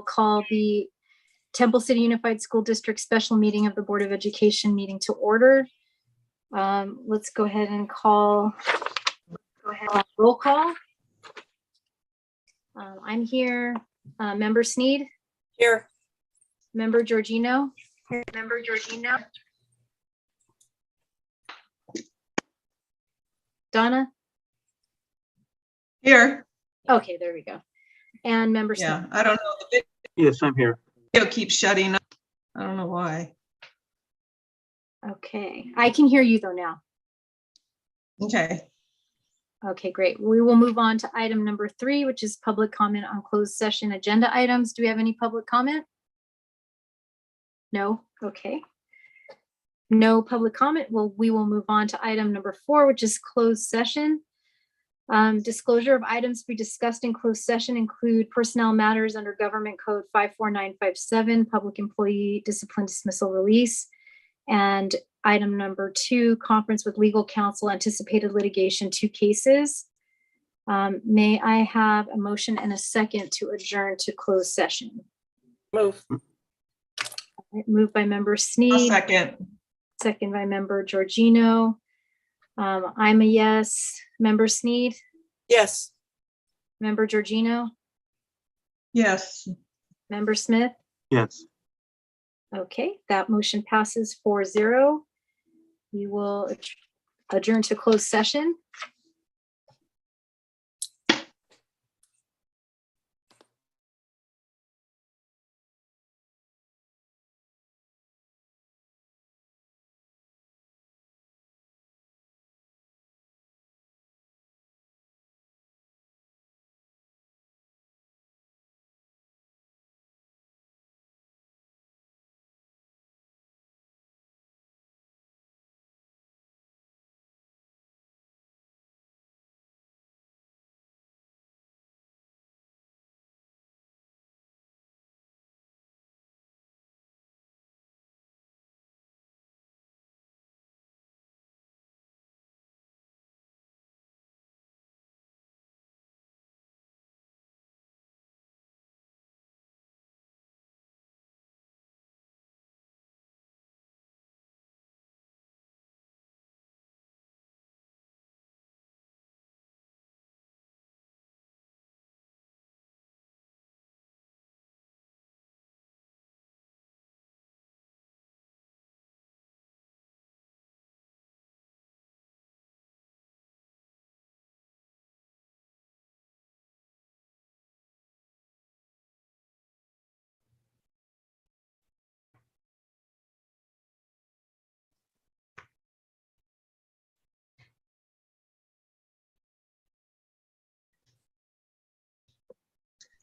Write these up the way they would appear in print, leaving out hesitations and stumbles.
will call the Temple City Unified School District Special Meeting of the Board of Education meeting to order. Let's go ahead and call roll call. I'm here. Member Sneed? Here. Member Georgino? Here. Member Georgino? Donna? Here. Okay, there we go. And Member Smith? Yeah, I don't know. The Yes, I'm here. video keeps shutting up. I don't know why. Okay, I can hear you though now. Okay. Okay, great. We will move on to item number 3, which is public comment on closed session agenda items. Do we have any public comment? No? Okay. No public comment. Well, we will move on to item number 4, which is closed session. Disclosure of items to be discussed in closed session include personnel matters under Government Code 54957, Public Employee Discipline Dismissal Release. And item number 2, conference with legal counsel, anticipated litigation, 2 cases. May I have a motion and a second to adjourn to closed session? Move. Moved by Member A Sneed. second. Second by Member Georgino. I'm a yes. Member Sneed? Yes. Member Georgino? Yes. Member Smith? Yes. Okay, that motion passes 4-0. We will adjourn to closed session.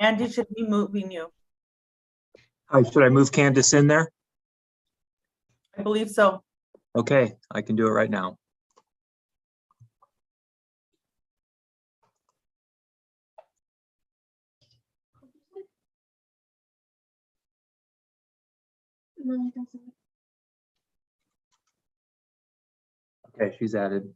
Andy should be moving you. Hi, should I move Candace in there? I believe so. Okay, I can do it right now. Okay, she's added.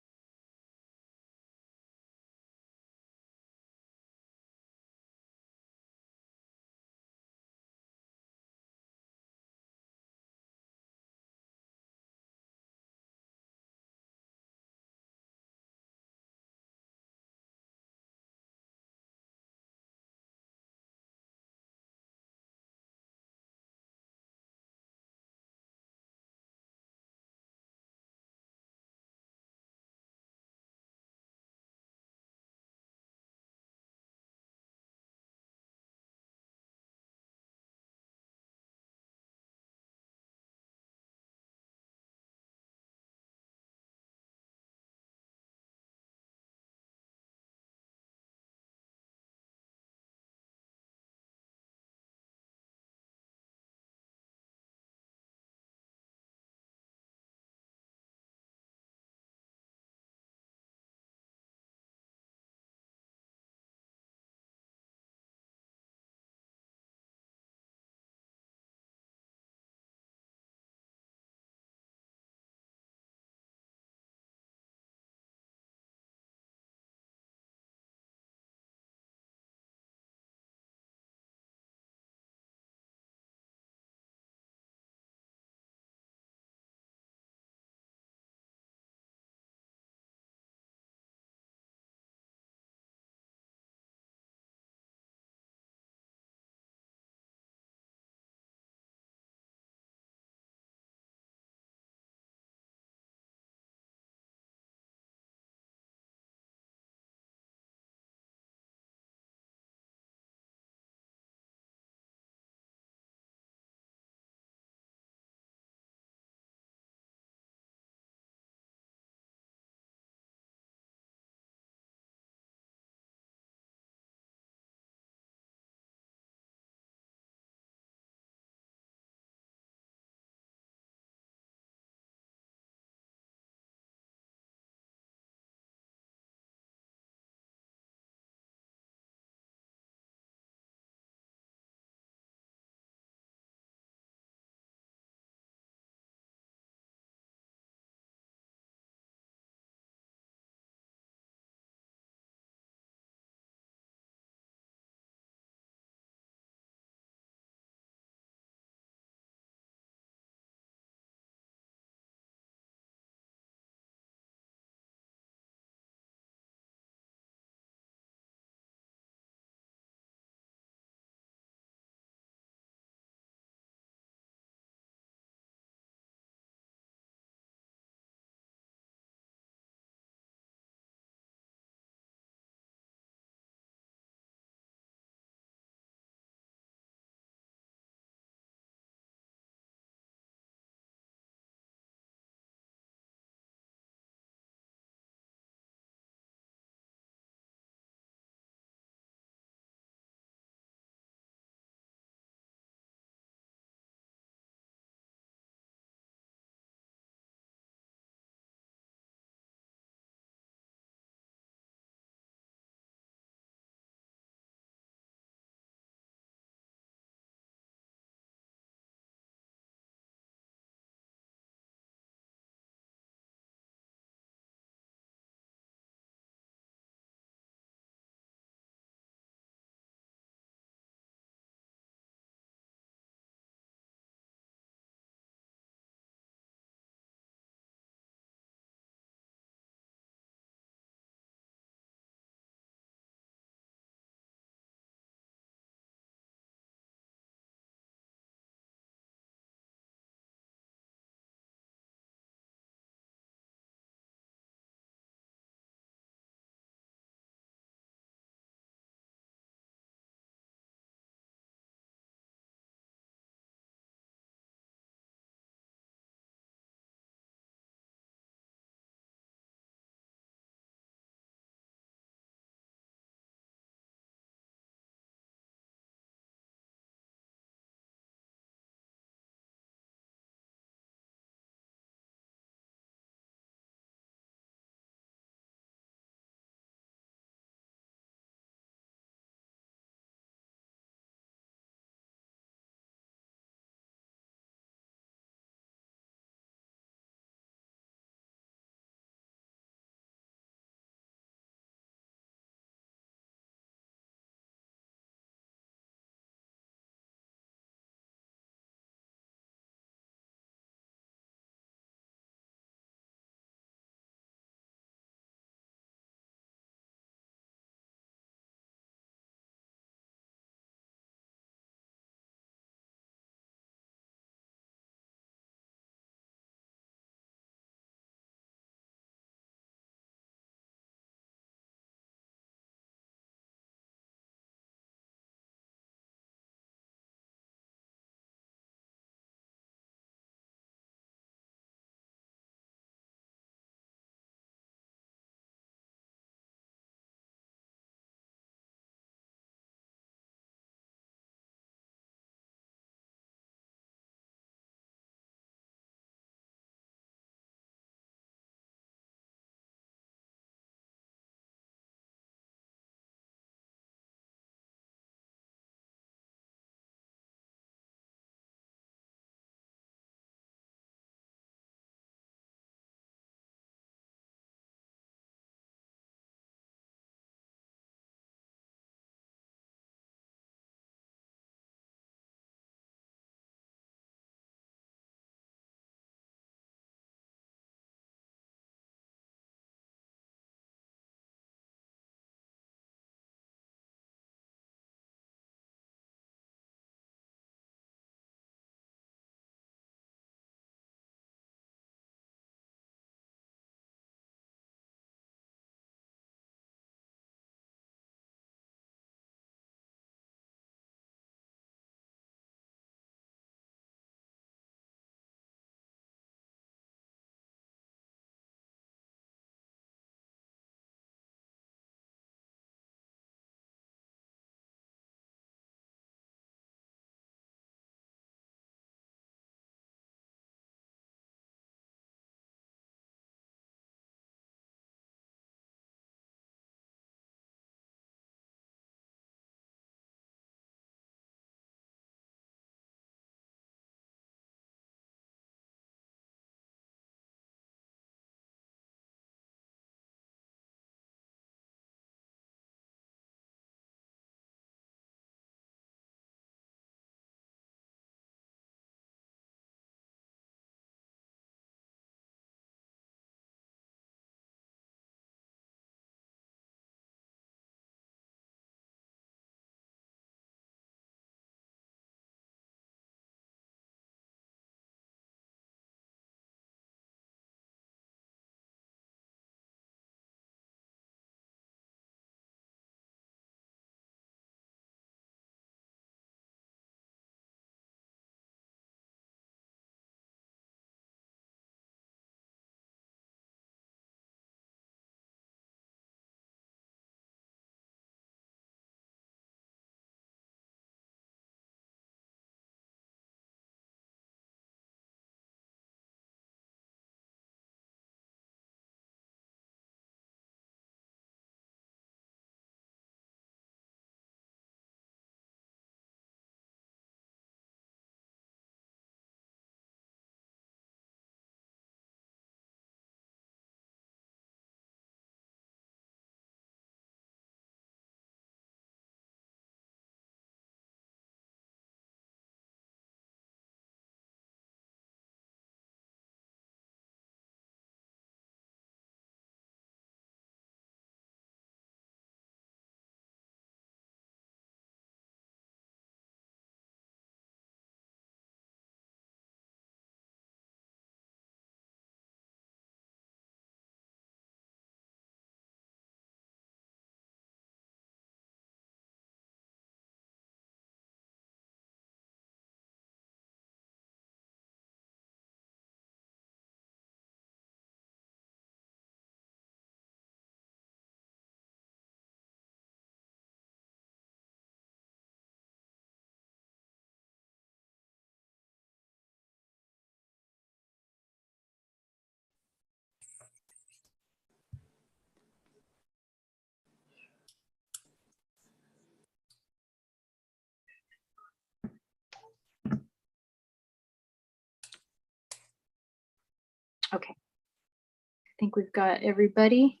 think we've got everybody.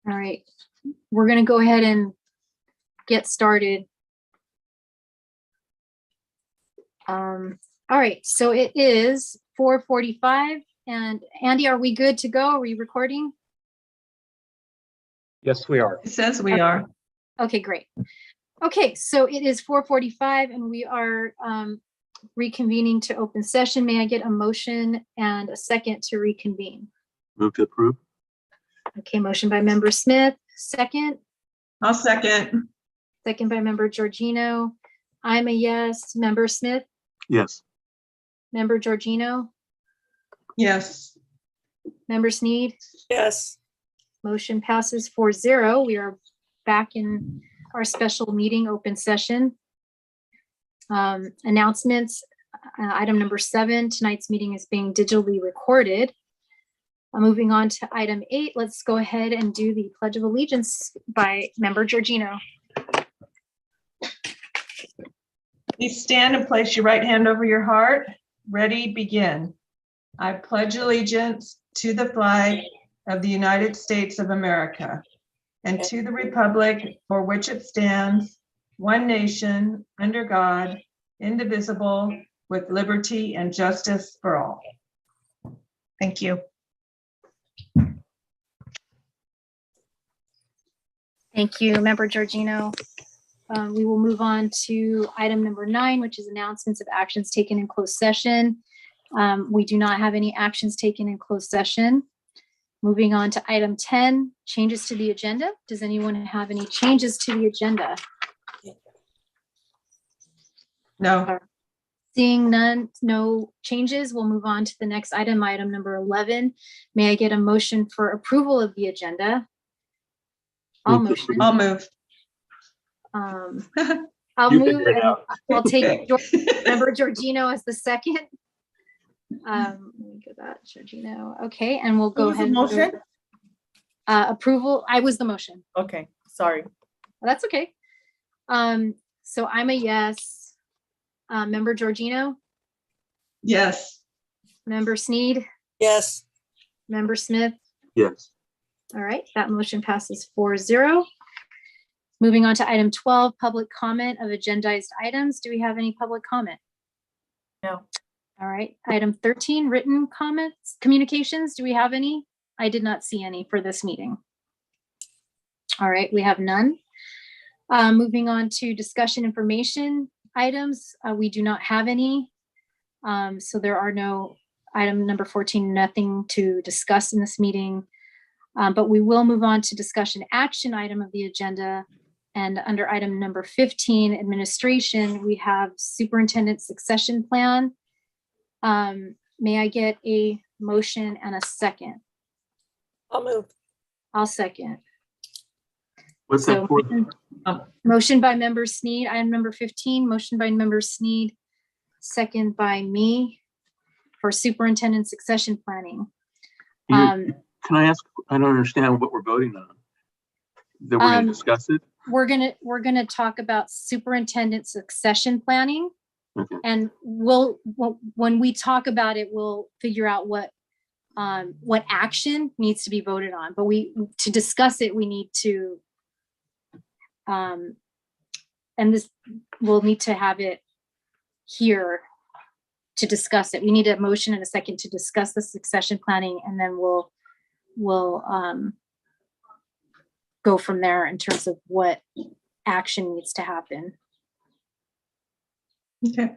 All right, we're going to go ahead and get started. All right, so it is 4:45, and Andy, are we good to go? Are we recording? Yes, we are. It says we are. Okay, great. Okay, so it is 4:45 and we are reconvening to open session. May I get a motion and a second to reconvene? Move to approve. Okay, motion by member Smith, second. I'll second. Second by member Georgino. I'm a yes. Member Smith, Yes. member Georgino, Yes. member Sneed. Yes. Motion passes 4-0. We are back in our special meeting open session. Announcements, item number 7, tonight's meeting is being digitally recorded. Moving on to item 8, let's go ahead and do the Pledge of Allegiance by member Georgino. Please stand and place your right hand over your heart. Ready, begin. I pledge allegiance to the flag of the United States of America and to the republic for which it stands, one nation, under God, indivisible, with liberty and justice for all. Thank you. Thank you, member Georgino. We will move on to item number 9, which is announcements of actions taken in closed session. We do not have any actions taken in closed session. Moving on to item 10, changes to the agenda. Does anyone have any changes to the agenda? No. Seeing none, no changes, we'll move on to the next item, item number 11. May I get a motion for approval of the agenda? I'll Move to motion. I'll move. I'll You move figure it and out. I'll take member Georgino as the second. Let me get that, Georgino. Okay, and we'll Who go was the ahead. and go- motion? Approval, I was the motion. Okay, sorry. That's okay. So I'm a yes. Member Georgino, Yes. member Sneed, Yes. member Smith. Yes. All right, that motion passes 4-0. Moving on to item 12, public comment of agendized items. Do we have any public comment? No. All right, item 13, written comments, communications. Do we have any? I did not see any for this meeting. All right, we have none. Moving on to discussion information items. We do not have any. So there are no, item number 14, nothing to discuss in this meeting. But we will move on to discussion action item of the agenda. And under item number 15, administration, we have superintendent succession plan. May I get a motion and a second? I'll move. I'll second. What's So that for? motion by member Sneed, item number 15, motion by member Sneed, second by me for superintendent succession planning. Can I ask, I don't understand what we're voting on. That we're going to discuss it? We're gonna talk about superintendent succession planning. Okay. And when we talk about it, we'll figure out what action needs to be voted on. But to discuss it, we need to, and we'll need to have it here to discuss it. We need a motion and a second to discuss the succession planning, and then we'll go from there in terms of what action needs to happen. Okay.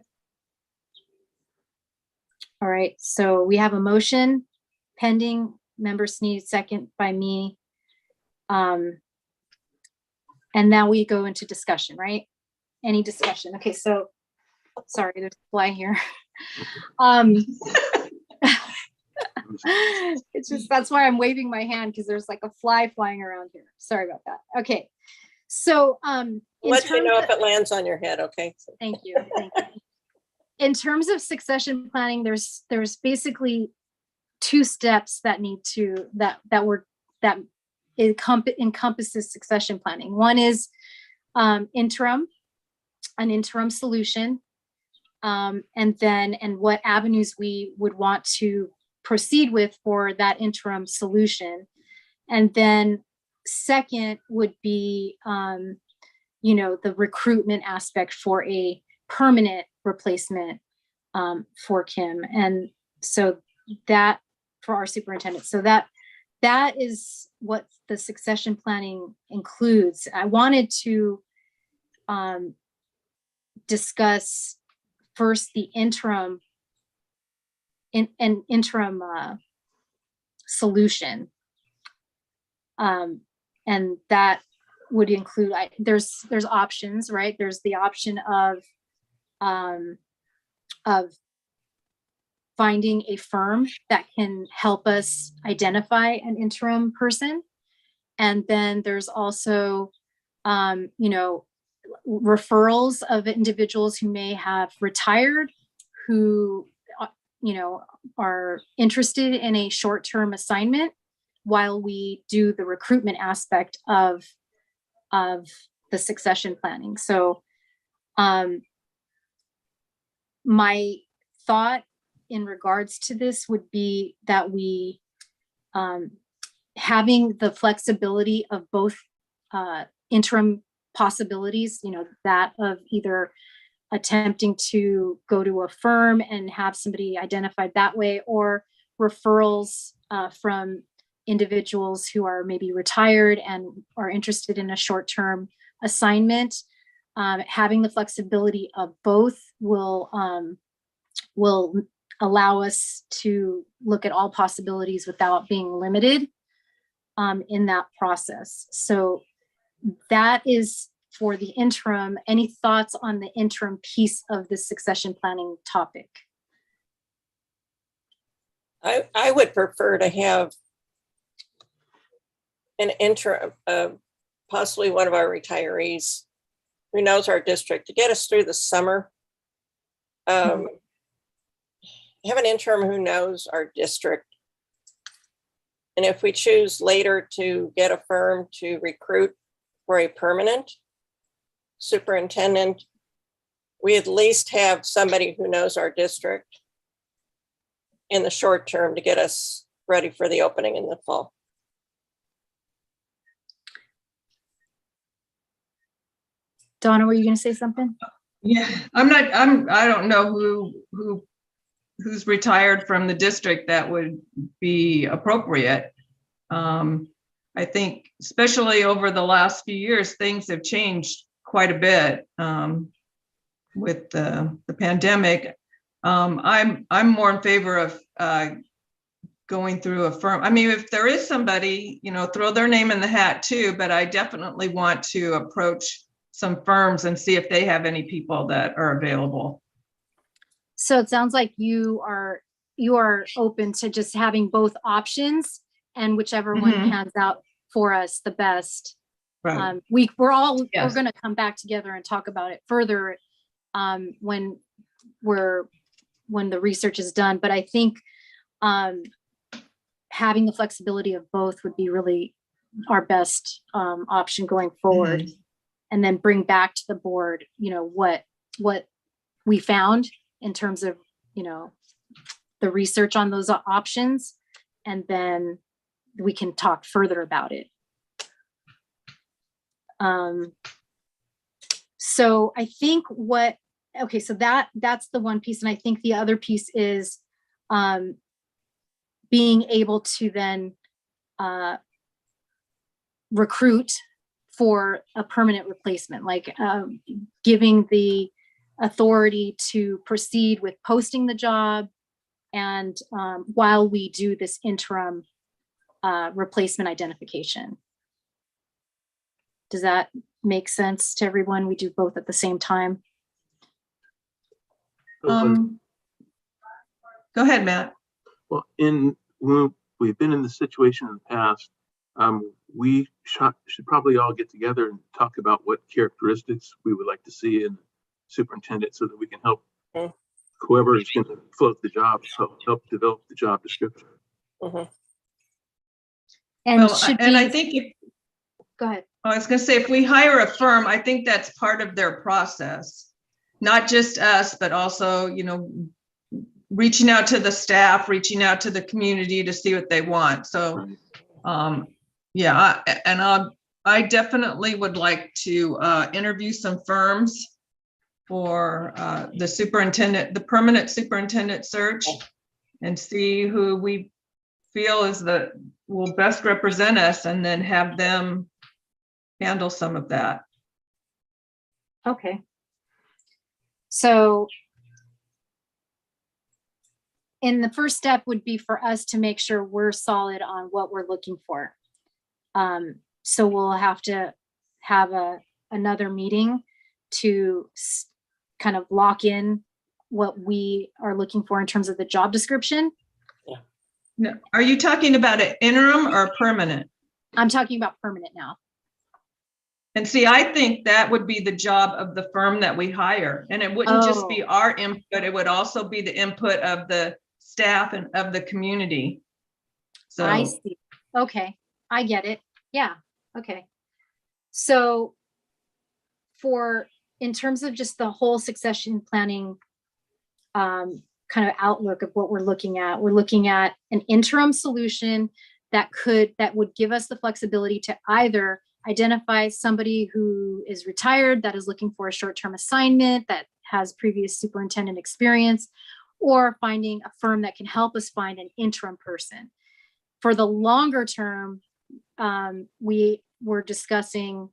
All right, so we have a motion pending, member Sneed, second by me. And now we go into discussion, right? Any discussion? Okay, so, sorry, there's a fly here. It's just, that's why I'm waving my hand, because there's like a fly flying around here. Sorry about that. Okay, so Let me know if it lands on your head, okay? thank you. Thank you. In terms of succession planning, there's basically 2 steps that need to that encompasses succession planning. One is an interim solution, and what avenues we would want to proceed with for that interim solution. And then second would be, the recruitment aspect for a permanent replacement for Kim. And so that for our superintendent. So that is what the succession planning includes. I wanted to discuss first the interim solution. And that would include, there's options, right? There's the option of finding a firm that can help us identify an interim person. And then there's also, referrals of individuals who may have retired, who, are interested in a short-term assignment while we do the recruitment aspect of the succession planning. So my thought in regards to this would be that we having the flexibility of both interim possibilities, that of either attempting to go to a firm and have somebody identified that way, or referrals from individuals who are maybe retired and are interested in a short-term assignment. Having the flexibility of both will allow us to look at all possibilities without being limited in that process. So that is for the interim. Any thoughts on the interim piece of the succession planning topic? I would prefer to have an interim, possibly one of our retirees who knows our district to get us through the summer. Have an interim who knows our district. And if we choose later to get a firm to recruit for a permanent superintendent, we at least have somebody who knows our district in the short term to get us ready for the opening in the fall. Donna, were you going to say something? Yeah, I don't know who's retired from the district that would be appropriate. I think especially over the last few years, things have changed quite a bit with the pandemic. I'm more in favor of going through a firm. I mean, if there is somebody, throw their name in the hat too, but I definitely want to approach some firms and see if they have any people that are available. So it sounds like you are open to just having both options, and whichever one pans out for us the best. Right. We're going to come back together and talk about it further when the research is done. But I think having the flexibility of both would be really our best option going forward, and then bring back to the board, what we found in terms of, the research on those options, and then we can talk further about it. So I think so that's the one piece. And I think the other piece is being able to then recruit for a permanent replacement, like giving the authority to proceed with posting the job, and while we do this interim replacement identification. Does that make sense to everyone? We do both at the same time. Go ahead, Matt. Well, when we've been in this situation in the past, we should probably all get together and talk about what characteristics we would like to see in superintendent, so that we can help whoever is going to float the job, help develop the job description. And I think go ahead. I was going to say, if we hire a firm, I think that's part of their process. not just us, but also, reaching out to the staff, reaching out to the community to see what they want. So, I definitely would like to interview some firms for the permanent superintendent search, and see who we feel will best represent us, and then have them handle some of that. Okay. So the first step would be for us to make sure we're solid on what we're looking for. So we'll have to have another meeting to kind of lock in what we are looking for in terms of the job description. No, are you talking about an interim or permanent? I'm talking about permanent now. And see, I think that would be the job of the firm that we hire. And it wouldn't just be our input, it would also be the input of the staff and of the community. So I see. Okay, I get it. Yeah, okay. So in terms of just the whole succession planning kind of outlook of what we're looking at an interim solution that would give us the flexibility to either identify somebody who is retired that is looking for a short-term assignment that has previous superintendent experience, or finding a firm that can help us find an interim person. For the longer term, we were discussing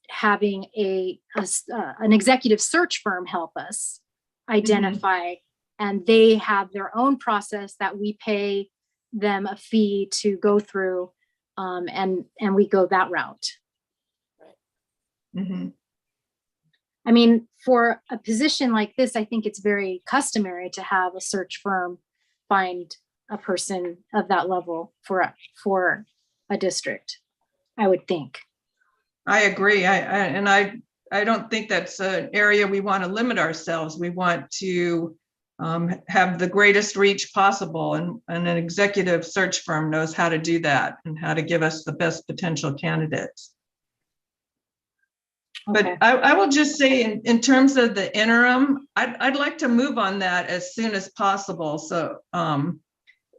having an executive search firm help us identify, and they have their own process that we pay them a fee to go through, and we go that route. Mm-hmm. I mean, for a position like this, I think it's very customary to have a search firm find a person of that level for a district, I would think. I agree. I don't think that's an area we want to limit ourselves. We want to have the greatest reach possible, and an executive search firm knows how to do that and how to give us the best potential candidates. Okay. But I will just say, in terms of the interim, I'd like to move on that as soon as possible. So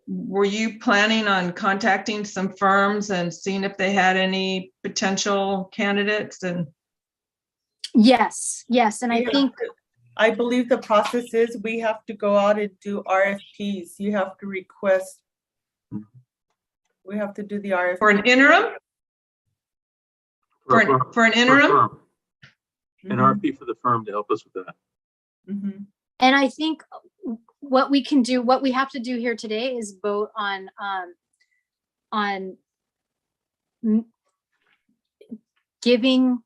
were you planning on contacting some firms and seeing if they had any potential candidates? And Yes. And I believe the process is we have to go out and do RFPs. You have to request. We have to do the RFP. For an interim? For an interim? An RFP for the firm to help us with that. Mm-hmm. And I think what we have to do here today is vote on giving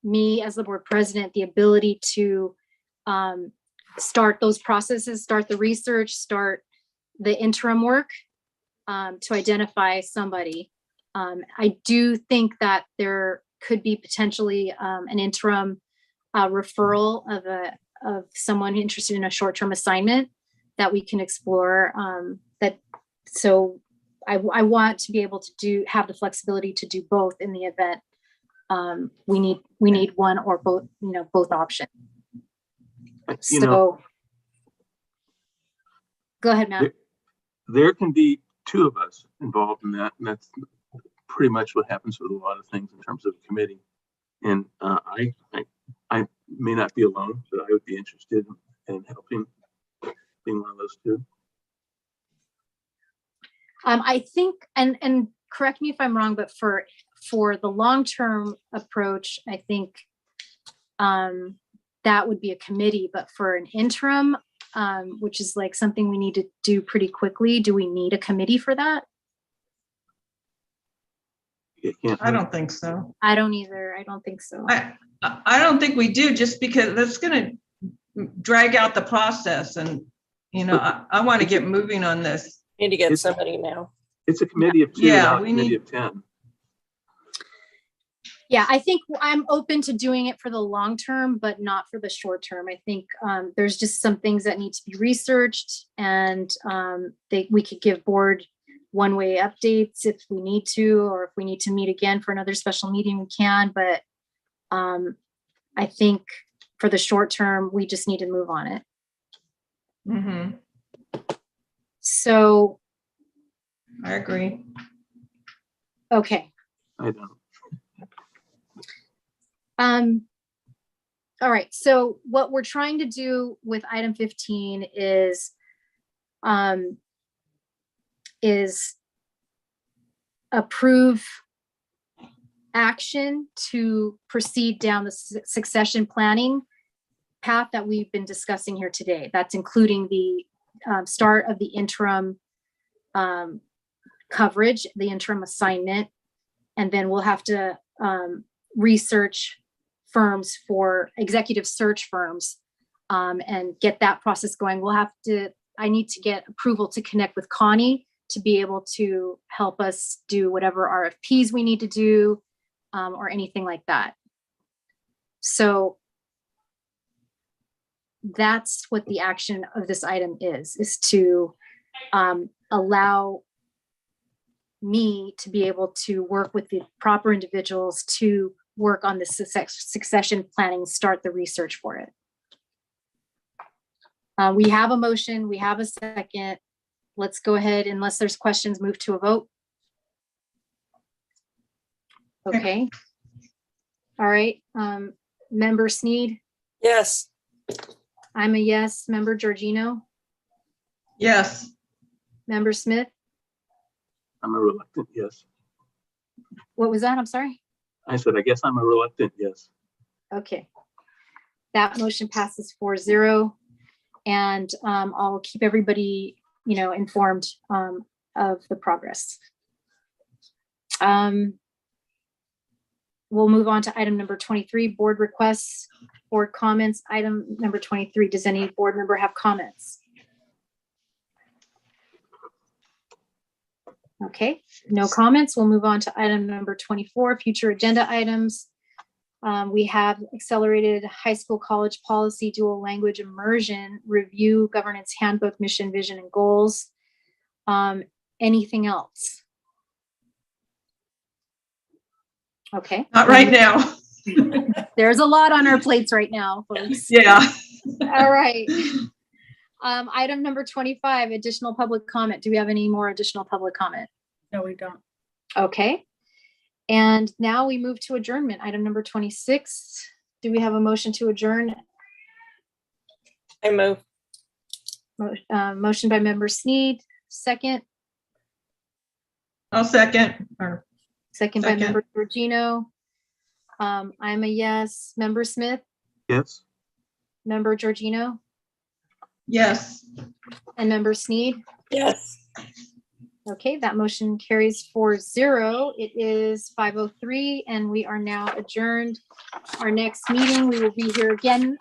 me as the board president the ability to start those processes, start the research, start the interim work to identify somebody. I do think that there could be potentially an interim referral of someone interested in a short-term assignment that we can explore. So I want to be able to have the flexibility to do both in the event we need one or both, both options. So go ahead, Matt. There can be two of us involved in that, and that's pretty much what happens with a lot of things in terms of a committee. And I may not be alone, but I would be interested in helping, being one of those two. I think, and correct me if I'm wrong, but for the long-term approach, I think that would be a committee. But for an interim, which is like something we need to do pretty quickly, do we need a committee for that? I don't think so. I don't either. I don't think so. I don't think we do, just because that's going to drag out the process. And, I want to get moving on this. Need to get somebody now. It's a committee of two, not a committee of 10. Yeah, I think I'm open to doing it for the long term, but not for the short term. I think there's just some things that need to be researched, and we could give board one-way updates if we need to, or if we need to meet again for another special meeting, we can. But I think for the short term, we just need to move on it. Mm-hmm. So, I agree. okay. I don't. All right, so what we're trying to do with item 15 is approve action to proceed down the succession planning path that we've been discussing here today. That's including the start of the interim coverage, the interim assignment, and then we'll have to research firms for executive search firms and get that process going. I need to get approval to connect with Connie to be able to help us do whatever RFPs we need to do or anything like that. So that's what the action of this item is to allow me to be able to work with the proper individuals to work on the succession planning, start the research for it. We have a motion, we have a second. Let's go ahead, unless there's questions, move to a vote. Okay. All right, Member Sneed, Yes. I'm a yes. Member Georgino, Yes. Member Smith, I'm a reluctant yes. what was that? I'm sorry. I said, I guess I'm a reluctant yes. Okay. That motion passes 4-0. And I'll keep everybody, informed of the progress. We'll move on to item number 23, board requests, board comments. Item number 23, does any board member have comments? Okay, no comments. We'll move on to item number 24, future agenda items. We have accelerated high school college policy, dual language immersion, review, governance handbook, mission, vision, and goals. Anything else? Okay. Not right now. There's a lot on our plates right now, folks. Yeah. All right. Item number 25, additional public comment. Do we have any more additional public comment? No, we don't. Okay. And now we move to adjournment. Item number 26. Do we have a motion to adjourn? I move. Motion by member Sneed, second. I'll second. Or Second by Second. member Georgino. I'm a yes. Member Smith, Yes. member Georgino, yes. and member Sneed. Yes. Okay, that motion carries 4-0. It is 5:03 and we are now adjourned. Our next meeting, we will be here again